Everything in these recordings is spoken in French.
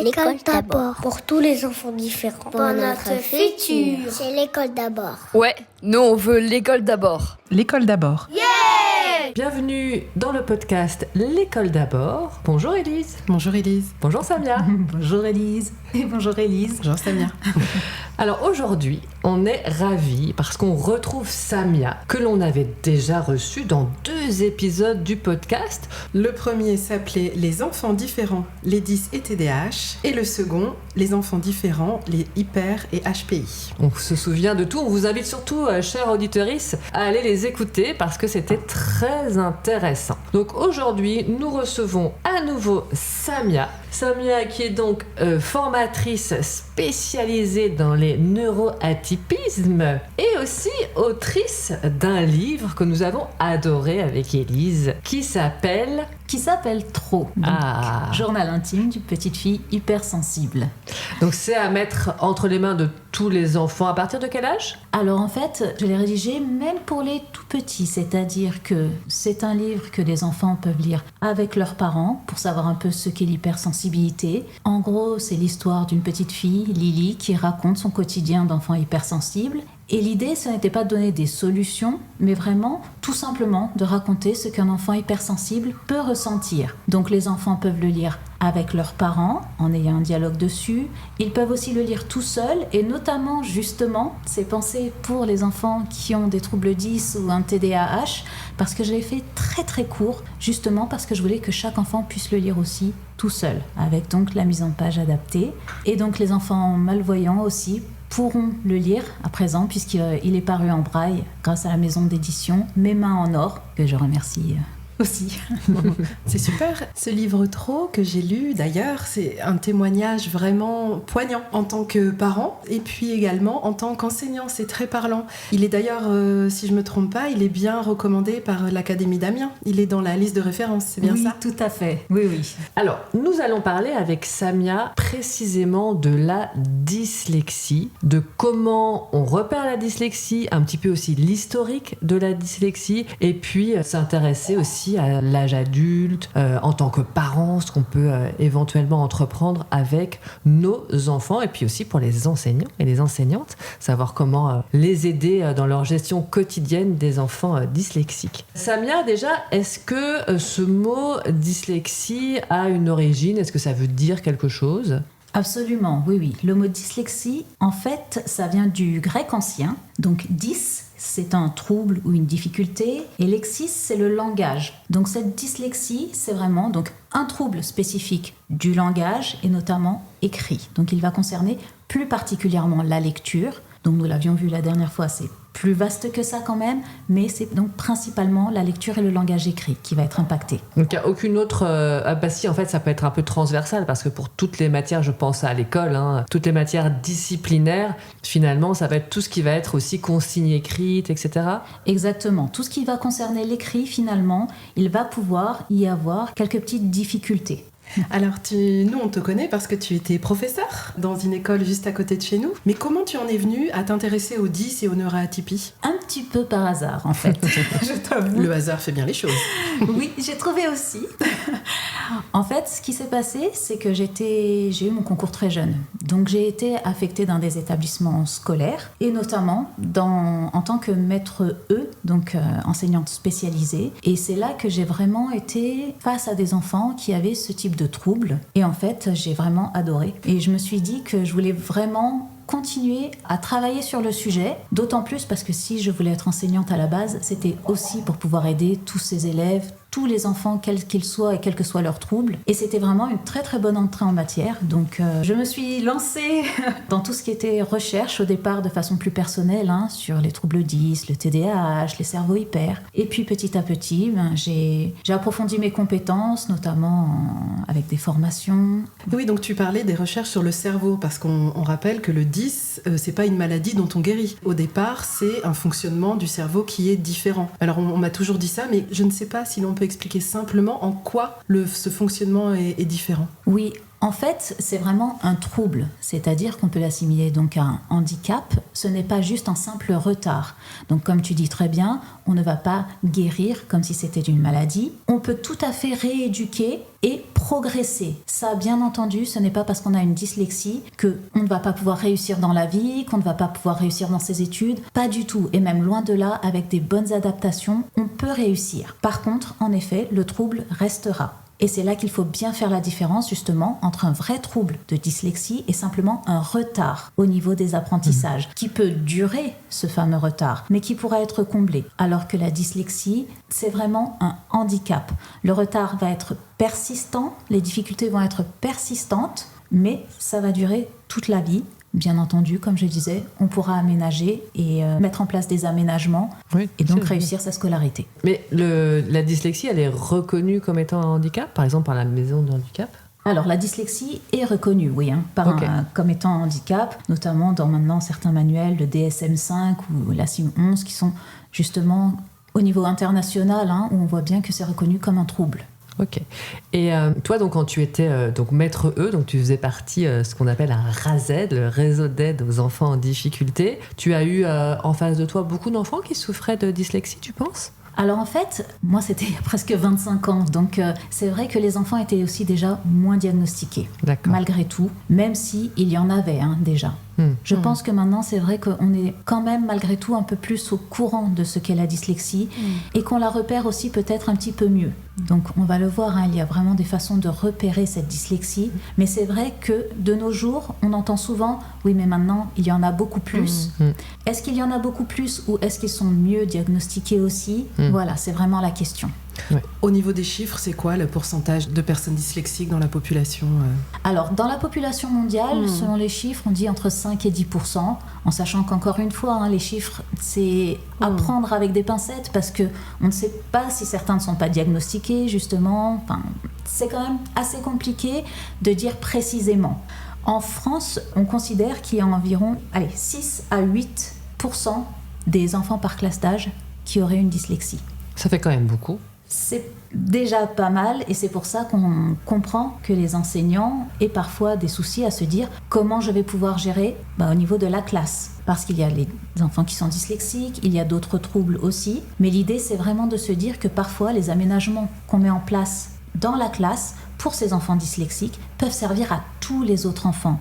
L'école d'abord. Pour tous les enfants différents. Pour notre futur. C'est l'école d'abord. Ouais, nous on veut l'école d'abord. L'école d'abord. Yeah! Bienvenue dans le podcast L'école d'abord. Bonjour Élise. Bonjour Élise. Bonjour Samia. Bonjour Élise. Et bonjour Élise. Bonjour Samia. Alors aujourd'hui, on est ravis parce qu'on retrouve Samia, que l'on avait déjà reçue dans 2 épisodes du podcast. Le premier s'appelait Les enfants différents, les 10 et TDAH. Et le second, Les enfants différents, les hyper et HPI. On se souvient de tout. On vous invite surtout, chers auditrices, à aller les écouter parce que c'était très intéressant. Donc aujourd'hui, nous recevons à nouveau Samia. Samia qui est donc formatrice spécialisée dans les neuroatypismes et aussi autrice d'un livre que nous avons adoré avec Élise qui s'appelle Trop. Donc, journal intime d'une petite fille hypersensible. Donc c'est à mettre entre les mains de tous les enfants. À partir de quel âge ? Alors en fait, je l'ai rédigé même pour les tout petits, c'est-à-dire que c'est un livre que les enfants peuvent lire avec leurs parents pour savoir un peu ce qu'est l'hypersensibilité. En gros, c'est l'histoire d'une petite fille, Lily, qui raconte son quotidien d'enfant hypersensible. Et l'idée, ce n'était pas de donner des solutions, mais vraiment, tout simplement, de raconter ce qu'un enfant hypersensible peut ressentir. Donc les enfants peuvent le lire avec leurs parents, en ayant un dialogue dessus. Ils peuvent aussi le lire tout seuls, et notamment, justement, c'est pensé pour les enfants qui ont des troubles 10 ou un TDAH, parce que je l'ai fait très très court, justement parce que je voulais que chaque enfant puisse le lire aussi tout seul, avec donc la mise en page adaptée. Et donc les enfants malvoyants aussi pourront le lire à présent puisqu'il est paru en braille grâce à la maison d'édition Mes mains en or, que je remercie aussi. C'est super. Ce livre Trop que j'ai lu d'ailleurs, c'est un témoignage vraiment poignant en tant que parent et puis également en tant qu'enseignant. C'est très parlant. Il est d'ailleurs, si je me trompe pas, il est bien recommandé par l'Académie d'Amiens. Il est dans la liste de référence, c'est bien oui, ça ? Oui, tout à fait. Oui. Alors, nous allons parler avec Samia précisément de la dyslexie, de comment on repère la dyslexie, un petit peu aussi l'historique de la dyslexie et puis s'intéresser aussi à l'âge adulte, en tant que parents, ce qu'on peut éventuellement entreprendre avec nos enfants et puis aussi pour les enseignants et les enseignantes, savoir comment les aider dans leur gestion quotidienne des enfants dyslexiques. Samia, déjà, est-ce que ce mot dyslexie a une origine ? Est-ce que ça veut dire quelque chose ? Absolument, oui. Le mot dyslexie, en fait, ça vient du grec ancien. Donc, dys, c'est un trouble ou une difficulté, et lexis, c'est le langage. Donc, cette dyslexie, c'est vraiment donc, un trouble spécifique du langage, et notamment écrit. Donc, il va concerner plus particulièrement la lecture. Donc, nous l'avions vu la dernière fois, c'est plus vaste que ça quand même, mais c'est donc principalement la lecture et le langage écrit qui va être impacté. Donc il n'y a aucune autre... si, en fait, ça peut être un peu transversal, parce que pour toutes les matières, je pense à l'école, toutes les matières disciplinaires, finalement, ça va être tout ce qui va être aussi consigne écrite, etc. Exactement. Tout ce qui va concerner l'écrit, finalement, il va pouvoir y avoir quelques petites difficultés. Alors, nous, on te connaît parce que tu étais professeur dans une école juste à côté de chez nous. Mais comment tu en es venue à t'intéresser aux 10 et aux neuroatypies ? Un petit peu par hasard, en fait. Je t'avoue. Le hasard fait bien les choses. Oui, j'ai trouvé aussi. En fait, ce qui s'est passé, c'est que j'ai eu mon concours très jeune. Donc, j'ai été affectée dans des établissements scolaires et notamment en tant que maître E, donc enseignante spécialisée. Et c'est là que j'ai vraiment été face à des enfants qui avaient ce type de troubles. Et en fait, j'ai vraiment adoré. Et je me suis dit que je voulais vraiment continuer à travailler sur le sujet, d'autant plus parce que si je voulais être enseignante à la base, c'était aussi pour pouvoir aider tous ces élèves, tous les enfants, quels qu'ils soient et quels que soient leurs troubles. Et c'était vraiment une très très bonne entrée en matière. Donc je me suis lancée dans tout ce qui était recherche au départ de façon plus personnelle, sur les troubles 10, le TDAH, les cerveaux hyper. Et puis petit à petit, j'ai approfondi mes compétences, notamment avec des formations. Oui, donc tu parlais des recherches sur le cerveau, parce qu'on rappelle que le 10, c'est pas une maladie dont on guérit. Au départ, c'est un fonctionnement du cerveau qui est différent. Alors on m'a toujours dit ça, mais je ne sais pas si l'on peut expliquer simplement en quoi ce fonctionnement est différent. Oui, En fait, c'est vraiment un trouble, c'est-à-dire qu'on peut l'assimiler donc à un handicap. Ce n'est pas juste un simple retard. Donc comme tu dis très bien, on ne va pas guérir comme si c'était une maladie. On peut tout à fait rééduquer et progresser. Ça, bien entendu, ce n'est pas parce qu'on a une dyslexie qu'on ne va pas pouvoir réussir dans la vie, qu'on ne va pas pouvoir réussir dans ses études. Pas du tout. Et même loin de là, avec des bonnes adaptations, on peut réussir. Par contre, en effet, le trouble restera. Et c'est là qu'il faut bien faire la différence justement entre un vrai trouble de dyslexie et simplement un retard au niveau des apprentissages qui peut durer, ce fameux retard, mais qui pourra être comblé. Alors que la dyslexie, c'est vraiment un handicap. Le retard va être persistant, les difficultés vont être persistantes, mais ça va durer toute la vie. Bien entendu, comme je disais, on pourra aménager et mettre en place des aménagements et donc réussir sa scolarité. Mais la dyslexie, elle est reconnue comme étant un handicap, par exemple par la maison de handicap ? Alors, la dyslexie est reconnue, oui, comme étant un handicap, notamment dans maintenant certains manuels, le DSM-5 ou la CIM-11, qui sont justement au niveau international, où on voit bien que c'est reconnu comme un trouble. Ok. Et toi, donc, quand tu étais donc maître E, donc tu faisais partie ce qu'on appelle un RASED, le réseau d'aide aux enfants en difficulté. Tu as eu en face de toi beaucoup d'enfants qui souffraient de dyslexie, tu penses ? Alors en fait, moi c'était il y a presque 25 ans, donc c'est vrai que les enfants étaient aussi déjà moins diagnostiqués, malgré tout, même s'il y en avait déjà. Je pense que maintenant c'est vrai qu'on est quand même malgré tout un peu plus au courant de ce qu'est la dyslexie et qu'on la repère aussi peut-être un petit peu mieux. Donc on va le voir, il y a vraiment des façons de repérer cette dyslexie, mais c'est vrai que de nos jours on entend souvent oui mais maintenant il y en a beaucoup plus. Est-ce qu'il y en a beaucoup plus ou est-ce qu'ils sont mieux diagnostiqués aussi? Voilà, c'est vraiment la question. Ouais. Au niveau des chiffres, c'est quoi le pourcentage de personnes dyslexiques dans la population Alors, dans la population mondiale, selon les chiffres, on dit entre 5 et 10%, en sachant qu'encore une fois, les chiffres, c'est à prendre avec des pincettes parce qu'on ne sait pas si certains ne sont pas diagnostiqués, justement. Enfin, c'est quand même assez compliqué de dire précisément. En France, on considère qu'il y a environ 6 à 8% des enfants par classe d'âge qui auraient une dyslexie. Ça fait quand même beaucoup. C'est déjà pas mal et c'est pour ça qu'on comprend que les enseignants aient parfois des soucis à se dire comment je vais pouvoir gérer au niveau de la classe. Parce qu'il y a les enfants qui sont dyslexiques, il y a d'autres troubles aussi. Mais l'idée, c'est vraiment de se dire que parfois, les aménagements qu'on met en place dans la classe pour ces enfants dyslexiques peuvent servir à tous les autres enfants.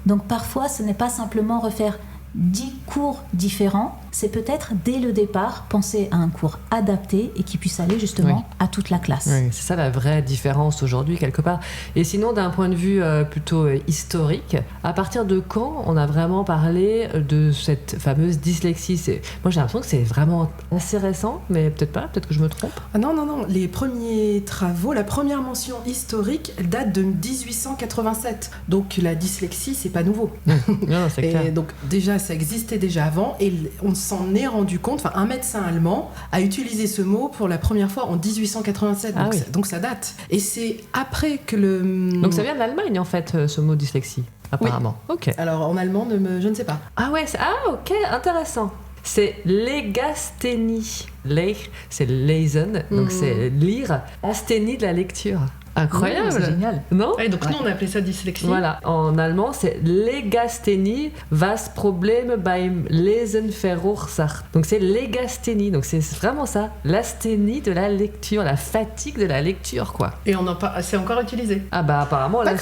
Donc parfois, ce n'est pas simplement refaire 10 cours différents, c'est peut-être dès le départ penser à un cours adapté et qui puisse aller justement à toute la classe. Oui, c'est ça la vraie différence aujourd'hui quelque part. Et sinon d'un point de vue plutôt historique, à partir de quand on a vraiment parlé de cette fameuse dyslexie? Moi j'ai l'impression que c'est vraiment assez récent, mais peut-être pas, peut-être que je me trompe. Ah non, les premiers travaux, la première mention historique, elle date de 1887. Donc la dyslexie, c'est pas nouveau. Non, c'est clair. Et donc déjà, ça existait déjà avant et on s'en est rendu compte, un médecin allemand a utilisé ce mot pour la première fois en 1887, donc ça date. Et c'est après que Donc ça vient de l'Allemagne en fait, ce mot dyslexie, apparemment. Oui. Ok. Alors en allemand, je ne sais pas. Ah ouais, ok, intéressant. C'est Legasthenie. Leich, c'est lesen, donc c'est lire. Asthénie de la lecture. Incroyable, c'est génial. Non? Et donc nous on appelait ça dyslexie. Voilà, en allemand c'est Legasthenie, was Probleme beim Lesen verursacht. Donc c'est Legasthenie, donc c'est vraiment ça, l'asthénie de la lecture, la fatigue de la lecture quoi. Et c'est encore utilisé. Ah bah apparemment là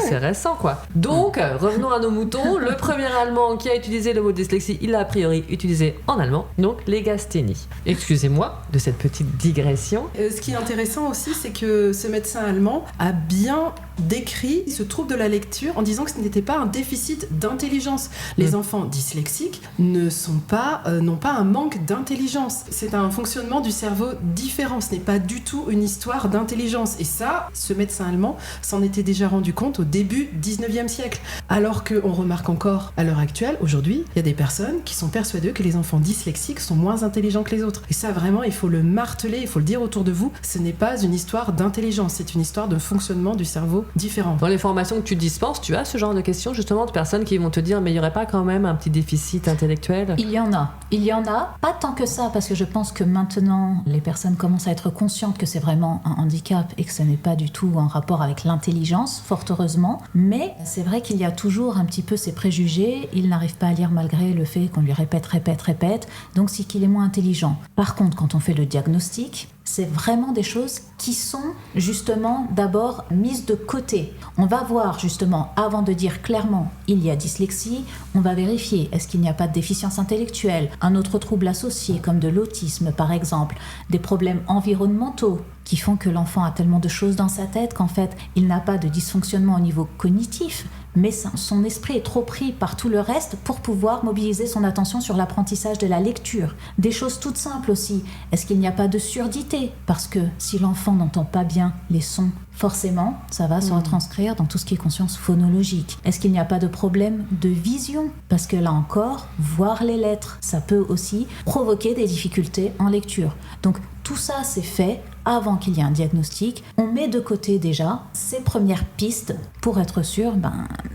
c'est récent quoi. Donc revenons à nos moutons, le premier allemand qui a utilisé le mot dyslexie, il l'a a priori utilisé en allemand, donc Legasthenie. Excusez-moi de cette petite digression. Ce qui est intéressant aussi, c'est que ce médecin allemand a bien décrit ce trouble de la lecture en disant que ce n'était pas un déficit d'intelligence. Les enfants dyslexiques n'ont pas un manque d'intelligence. C'est un fonctionnement du cerveau différent. Ce n'est pas du tout une histoire d'intelligence. Et ça, ce médecin allemand s'en était déjà rendu compte au début du 19e siècle. Alors qu'on remarque encore à l'heure actuelle, aujourd'hui, il y a des personnes qui sont persuadées que les enfants dyslexiques sont moins intelligents que les autres. Et ça, vraiment, il faut le marteler, il faut le dire autour de vous. Ce n'est pas une histoire d'intelligence, c'est une histoire de fonctionnement du cerveau différents. Dans les formations que tu dispenses, tu as ce genre de questions justement de personnes qui vont te dire mais il n'y aurait pas quand même un petit déficit intellectuel? Il y en a, pas tant que ça, parce que je pense que maintenant les personnes commencent à être conscientes que c'est vraiment un handicap et que ce n'est pas du tout en rapport avec l'intelligence, fort heureusement, mais c'est vrai qu'il y a toujours un petit peu ces préjugés, il n'arrive pas à lire malgré le fait qu'on lui répète, donc c'est qu'il est moins intelligent. Par contre, quand on fait le diagnostic, c'est vraiment des choses qui sont justement d'abord mises de côté. On va voir justement, avant de dire clairement il y a dyslexie, on va vérifier est-ce qu'il n'y a pas de déficience intellectuelle, un autre trouble associé comme de l'autisme par exemple, des problèmes environnementaux qui font que l'enfant a tellement de choses dans sa tête qu'en fait il n'a pas de dysfonctionnement au niveau cognitif, mais son esprit est trop pris par tout le reste pour pouvoir mobiliser son attention sur l'apprentissage de la lecture. Des choses toutes simples aussi. Est-ce qu'il n'y a pas de surdité? Parce que si l'enfant n'entend pas bien les sons, forcément, ça va se retranscrire dans tout ce qui est conscience phonologique. Est-ce qu'il n'y a pas de problème de vision? Parce que là encore, voir les lettres, ça peut aussi provoquer des difficultés en lecture. Donc tout ça, c'est fait avant qu'il y ait un diagnostic. On met de côté déjà ces premières pistes pour être sûr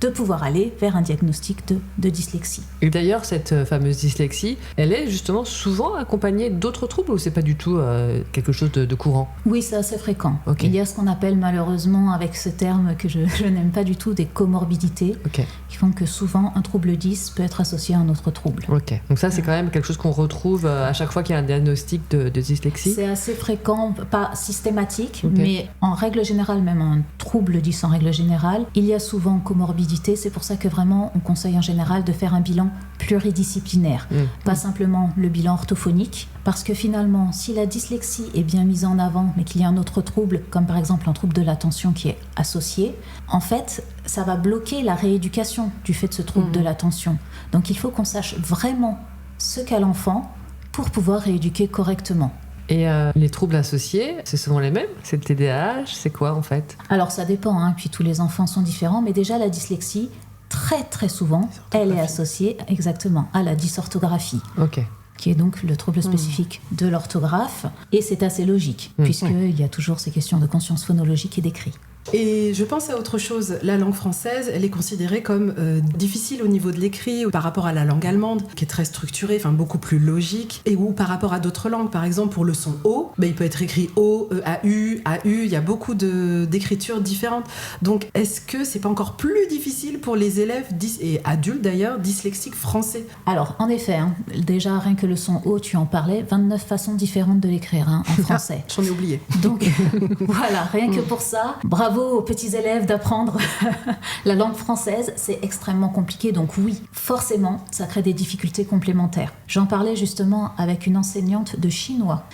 de pouvoir aller vers un diagnostic de dyslexie. Et d'ailleurs, cette fameuse dyslexie, elle est justement souvent accompagnée d'autres troubles ou c'est pas du tout quelque chose de courant? Oui, c'est assez fréquent. Okay. Il y a ce qu'on appelle malheureusement, avec ce terme que je n'aime pas du tout, des comorbidités, qui font que souvent un trouble 10 peut être associé à un autre trouble. Ok, donc ça c'est quand même quelque chose qu'on retrouve à chaque fois qu'il y a un diagnostic de dyslexie? C'est assez fréquent, pas systématique, mais en règle générale, même un trouble 10 en règle générale, il y a souvent comorbidité. C'est pour ça que vraiment on conseille en général de faire un bilan pluridisciplinaire, pas simplement le bilan orthophonique, parce que finalement si la dyslexie est bien mise en avant mais qu'il y a un autre trouble, comme par exemple un trouble de l'attention qui est associé, en fait ça va bloquer la rééducation du fait de ce trouble de l'attention. Donc il faut qu'on sache vraiment ce qu'a l'enfant pour pouvoir rééduquer correctement. Et les troubles associés, c'est souvent les mêmes? C'est le TDAH? C'est quoi en fait? Alors ça dépend, puis tous les enfants sont différents, mais déjà la dyslexie, très très souvent, elle est associée exactement à la dysorthographie. Ok. Qui est donc le trouble spécifique de l'orthographe. Et c'est assez logique, puisqu'il y a toujours ces questions de conscience phonologique et d'écrit. Et je pense à autre chose. La langue française, elle est considérée comme difficile au niveau de l'écrit par rapport à la langue allemande, qui est très structurée, beaucoup plus logique, et ou par rapport à d'autres langues. Par exemple, pour le son O, il peut être écrit O, E-A-U, A-U, il y a beaucoup d'écritures différentes. Donc, est-ce que c'est pas encore plus difficile pour les élèves, et adultes d'ailleurs, dyslexiques français? Alors, en effet, déjà, rien que le son O, tu en parlais, 29 façons différentes de l'écrire en français. J'en ai oublié. Donc, voilà, rien que pour ça, bravo aux petits élèves d'apprendre la langue française, c'est extrêmement compliqué, donc oui, forcément, ça crée des difficultés complémentaires. J'en parlais justement avec une enseignante de chinois.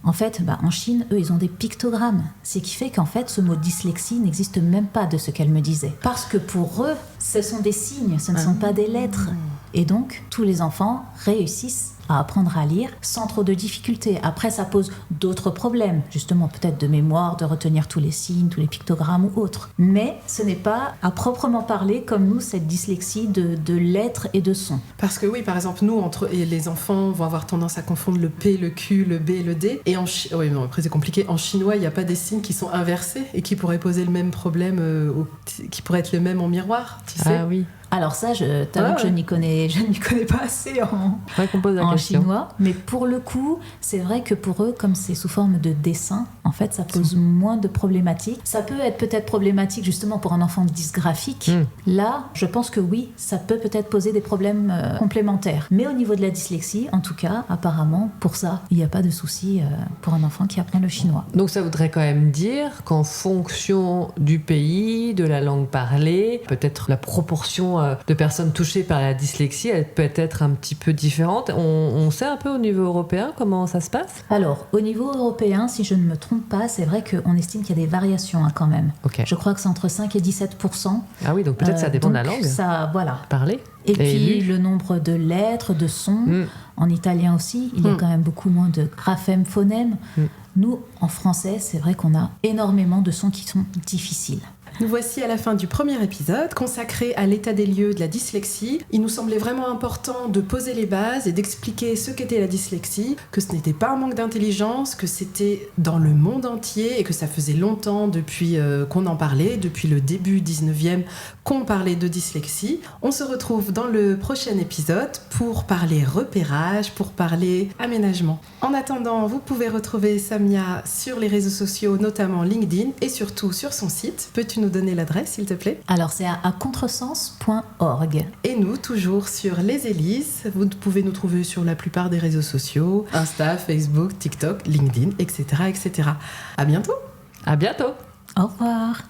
En fait, en Chine, eux, ils ont des pictogrammes, ce qui fait qu'en fait, ce mot dyslexie n'existe même pas de ce qu'elle me disait. Parce que pour eux, ce sont des signes, ce ne sont pas des lettres. Et donc, tous les enfants réussissent à apprendre à lire sans trop de difficultés. Après, ça pose d'autres problèmes, justement peut-être de mémoire, de retenir tous les signes, tous les pictogrammes ou autres. Mais ce n'est pas à proprement parler comme nous, cette dyslexie de lettres et de sons. Parce que oui, par exemple, nous, les enfants vont avoir tendance à confondre le P, le Q, le B et le D. Et après c'est compliqué, en chinois, il n'y a pas des signes qui sont inversés et qui pourraient poser le même problème, qui pourraient être le même en miroir, tu sais. Ah oui. Alors ça, je t'avoue que je n'y connais pas assez en chinois. Mais pour le coup, c'est vrai que pour eux, comme c'est sous forme de dessin, en fait, ça pose moins de problématiques. Ça peut être peut-être problématique justement pour un enfant dysgraphique. Là, je pense que oui, ça peut peut-être poser des problèmes complémentaires. Mais au niveau de la dyslexie, en tout cas, apparemment, pour ça, il n'y a pas de souci pour un enfant qui apprend le chinois. Donc ça voudrait quand même dire qu'en fonction du pays, de la langue parlée, peut-être la proportion de personnes touchées par la dyslexie, elle peut être un petit peu différente. On sait un peu au niveau européen comment ça se passe? Alors, au niveau européen, si je ne me trompe pas, c'est vrai qu'on estime qu'il y a des variations quand même. Okay. Je crois que c'est entre 5 et 17%. Ah oui, donc peut-être ça dépend de la langue. Ça, voilà. Parler. Et puis le nombre de lettres, de sons. En italien aussi, il y a quand même beaucoup moins de graphèmes, phonèmes. Nous, en français, c'est vrai qu'on a énormément de sons qui sont difficiles. Nous voici à la fin du premier épisode consacré à l'état des lieux de la dyslexie. Il nous semblait vraiment important de poser les bases et d'expliquer ce qu'était la dyslexie, que ce n'était pas un manque d'intelligence, que c'était dans le monde entier et que ça faisait longtemps depuis qu'on en parlait, depuis le début 19e qu'on parlait de dyslexie. On se retrouve dans le prochain épisode pour parler repérage, pour parler aménagement. En attendant, vous pouvez retrouver Samia sur les réseaux sociaux, notamment LinkedIn et surtout sur son site. Peux-tu nous donner l'adresse, s'il te plaît ? Alors, c'est à contresens.org. Et nous, toujours sur Les Hélices. Vous pouvez nous trouver sur la plupart des réseaux sociaux, Insta, Facebook, TikTok, LinkedIn, etc., etc. À bientôt. À bientôt. Au revoir.